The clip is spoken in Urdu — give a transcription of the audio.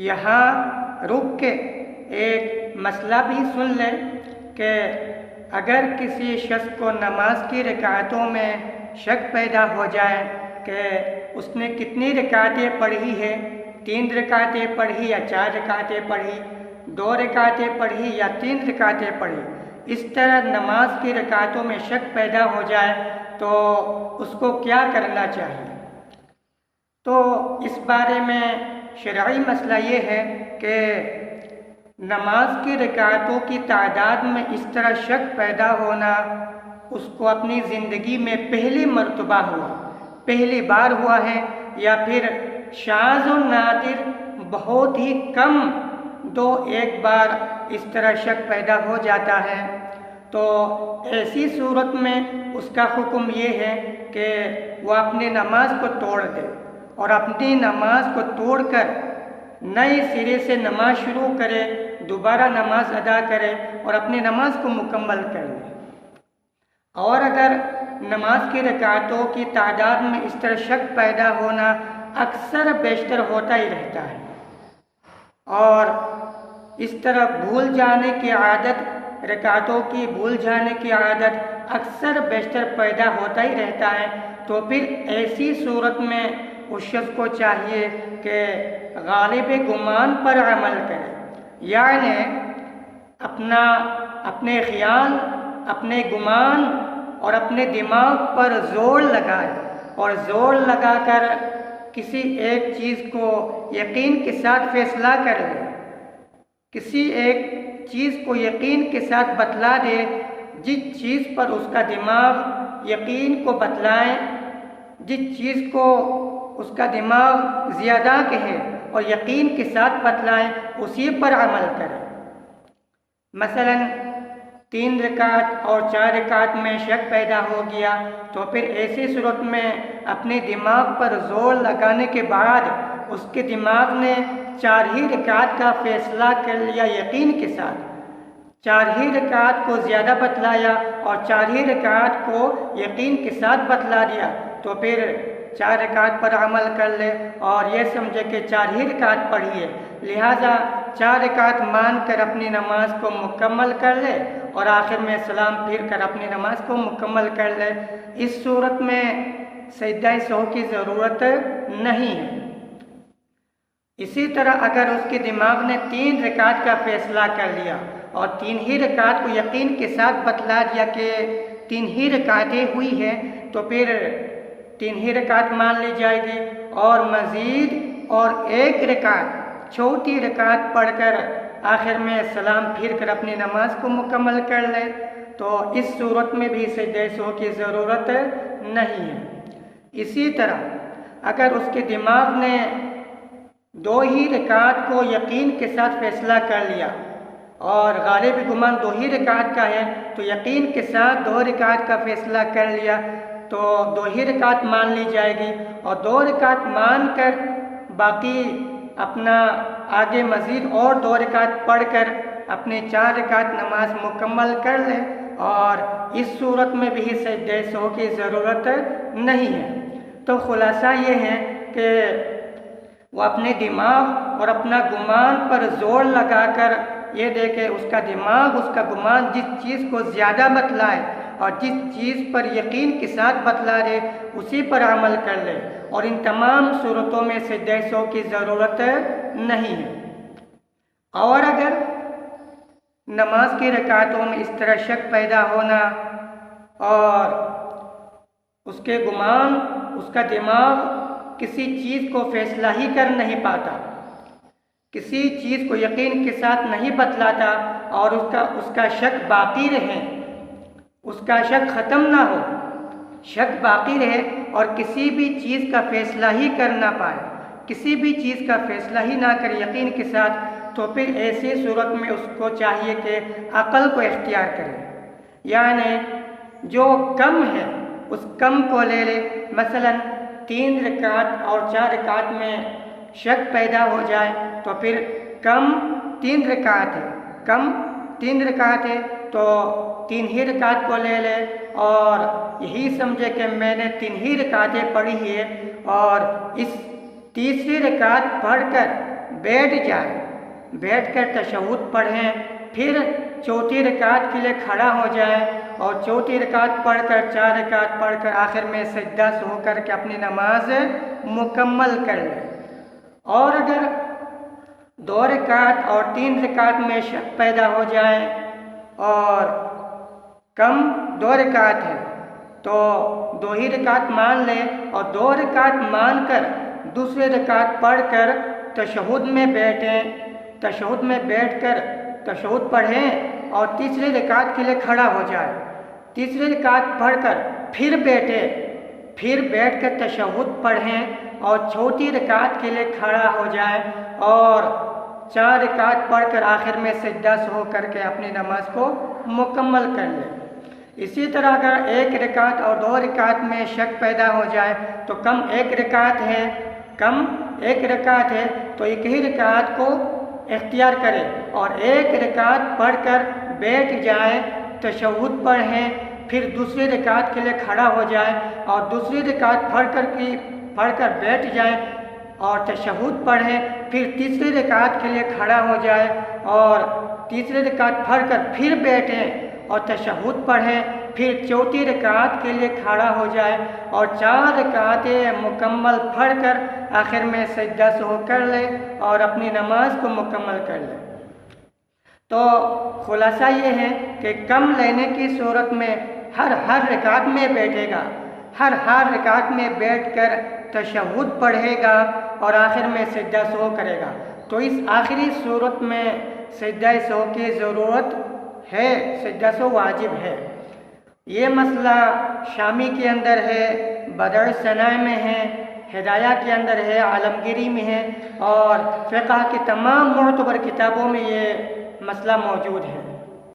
یہاں رک کے ایک مسئلہ بھی سن لیں کہ اگر کسی شخص کو نماز کی رکعتوں میں شک پیدا ہو جائے کہ اس نے کتنی رکعتیں پڑھی ہے، 3 رکعتیں پڑھی یا 4 رکعتیں پڑھی، 2 رکعتیں پڑھی یا 3 رکعتیں پڑھی، اس طرح نماز کی رکعتوں میں شک پیدا ہو جائے تو اس کو کیا کرنا چاہیے؟ تو اس بارے میں شرعی مسئلہ یہ ہے کہ نماز کی رکعتوں کی تعداد میں اس طرح شک پیدا ہونا اس کو اپنی زندگی میں پہلی مرتبہ ہوا، پہلی بار ہوا ہے، یا پھر شاذ و نادر بہت ہی کم 2-1 بار اس طرح شک پیدا ہو جاتا ہے، تو ایسی صورت میں اس کا حکم یہ ہے کہ وہ اپنی نماز کو توڑ دے اور اپنی نماز کو توڑ کر نئے سرے سے نماز شروع کرے، دوبارہ نماز ادا کرے اور اپنی نماز کو مکمل کر لے۔ اور اگر نماز کی رکعتوں کی تعداد میں اس طرح شک پیدا ہونا اکثر بیشتر ہوتا ہی رہتا ہے، اور اس طرح بھول جانے کی عادت، رکعتوں کی بھول جانے کی عادت اکثر بیشتر پیدا ہوتا ہی رہتا ہے، تو پھر ایسی صورت میں اس شخص کو چاہیے کہ غالب گمان پر عمل کرے، یعنی اپنے خیال، اپنے گمان اور اپنے دماغ پر زور لگائے اور زور لگا کر کسی ایک چیز کو یقین کے ساتھ فیصلہ کر لے، کسی ایک چیز کو یقین کے ساتھ بتلا دے، جس چیز پر اس کا دماغ یقین کو بتلائے، جس چیز کو اس کا دماغ زیادہ کہے اور یقین کے ساتھ بتلائے، اسی پر عمل کرے۔ مثلا 3 رکعت اور 4 رکعت میں شک پیدا ہو گیا تو پھر ایسی صورت میں اپنے دماغ پر زور لگانے کے بعد اس کے دماغ نے 4 ہی رکعت کا فیصلہ کر لیا یقین کے ساتھ، 4 ہی رکعت کو زیادہ بتلایا اور 4 ہی رکعت کو یقین کے ساتھ بتلا دیا، تو پھر 4 رکعت پر عمل کر لے اور یہ سمجھے کہ 4 ہی رکعت پڑھی ہے، لہٰذا 4 رکعت مان کر اپنی نماز کو مکمل کر لے اور آخر میں سلام پھر کر اپنی نماز کو مکمل کر لے۔ اس صورت میں سجدہ سہو کی ضرورت نہیں ہے۔ اسی طرح اگر اس کے دماغ نے 3 رکعت کا فیصلہ کر لیا اور 3 ہی رکعت کو یقین کے ساتھ بتلا دیا کہ 3 ہی رکعتیں ہوئی ہیں، تو پھر 3 ہی رکعت مان لی جائے گی اور مزید اور 1 رکعت چھوٹی رکعت پڑھ کر آخر میں سلام پھر کر اپنی نماز کو مکمل کر لے، تو اس صورت میں بھی سجدہ سہو کی ضرورت نہیں ہے۔ اسی طرح اگر اس کے دماغ نے 2 ہی رکعت کو یقین کے ساتھ فیصلہ کر لیا اور غالب گمان 2 ہی رکعت کا ہے تو یقین کے ساتھ 2 رکعت کا فیصلہ کر لیا، تو 2 ہی رکعت مان لی جائے گی اور 2 رکعت مان کر باقی اپنا آگے مزید اور 2 رکعت پڑھ کر اپنے 4 رکعت نماز مکمل کر لے، اور اس صورت میں بھی سجدہ سہو کی ضرورت نہیں ہے۔ تو خلاصہ یہ ہے کہ وہ اپنے دماغ اور اپنا گمان پر زور لگا کر یہ دیکھے اس کا دماغ، اس کا گمان جس چیز کو زیادہ بتلائے اور جس چیز پر یقین کے ساتھ بتلا دے اسی پر عمل کر لے، اور ان تمام صورتوں میں سجدہ سہو کی ضرورت نہیں ہے۔ اور اگر نماز کی رکعتوں میں اس طرح شک پیدا ہونا اور اس کے گمان، اس کا دماغ کسی چیز کو فیصلہ ہی کر نہیں پاتا، کسی چیز کو یقین کے ساتھ نہیں بتلاتا اور اس کا شک باقی رہے، اس کا شک ختم نہ ہو، شک باقی رہے اور کسی بھی چیز کا فیصلہ ہی کر نہ پائے، کسی بھی چیز کا فیصلہ ہی نہ کرے یقین کے ساتھ، تو پھر ایسی صورت میں اس کو چاہیے کہ عقل کو اختیار کرے، یعنی جو کم ہے اس کم کو لے لے۔ مثلا 3 رکعت اور 4 رکعت میں شک پیدا ہو جائے تو پھر کم 3 رکعت ہے، کم 3 رکعت ہے تو 3 ہی رکعت کو لے لے اور یہی سمجھے کہ میں نے 3 ہی رکعتیں پڑھی ہے، اور اس تیسری رکعت پڑھ کر بیٹھ جائیں، بیٹھ کر تشہد پڑھیں، پھر چوتھی رکعت کے لیے کھڑا ہو جائیں اور چوتھی رکعت پڑھ کر 4 رکعت پڑھ کر آخر میں سجدہ سے ہو کر کے اپنی نماز مکمل کر لیں۔ اور اگر 2 رکعت اور 3 رکعت میں شک پیدا ہو جائے اور کم 2 رکعت ہے تو 2 ہی رکعت مان لیں اور 2 رکعت مان کر دوسرے رکعت پڑھ کر تشہد میں بیٹھیں، تشہد میں بیٹھ کر تشہد پڑھیں اور تیسری رکعت کے لیے کھڑا ہو جائے، تیسری رکعت پڑھ کر پھر بیٹھے، پھر بیٹھ کر تشہد پڑھیں اور چوتھی رکعت کے لیے کھڑا ہو جائے اور 4 رکعت پڑھ کر آخر میں سجدہ سے ہو کر کے اپنی نماز کو مکمل کر لیں۔ اسی طرح اگر 1 رکعت اور 2 رکعت میں شک پیدا ہو جائے تو کم 1 رکعت ہے، کم 1 رکعت ہے تو ایک ہی رکعت کو اختیار کرے اور 1 رکعت پڑھ کر بیٹھ جائیں، تشہد پڑھیں، پھر دوسری رکعت کے لیے کھڑا ہو جائے اور دوسری رکعت پڑھ کر بیٹھ جائیں اور تشہد پڑھیں، پھر تیسری رکعت کے لیے کھڑا ہو جائے اور تیسری رکعت پڑھ کر پھر بیٹھیں اور تشہد پڑھیں، پھر چوتھی رکعت کے لیے کھڑا ہو جائے اور 4 رکعتیں مکمل پڑھ کر آخر میں سجدہ سے ہو کر لے اور اپنی نماز کو مکمل کر لے۔ تو خلاصہ یہ ہے کہ کم لینے کی صورت میں ہر رکعت میں بیٹھے گا، ہر رکعت میں بیٹھ کر تشہد پڑھے گا اور آخر میں سجدہ سو کرے گا۔ تو اس آخری صورت میں سجدہ سو کی ضرورت ہے، سجدہ سو واجب ہے۔ یہ مسئلہ شامی کے اندر ہے، بدر ثناء میں ہے، ہدایہ کے اندر ہے، عالمگیری میں ہے اور فقہ کی تمام معتبر کتابوں میں یہ مسئلہ موجود ہے۔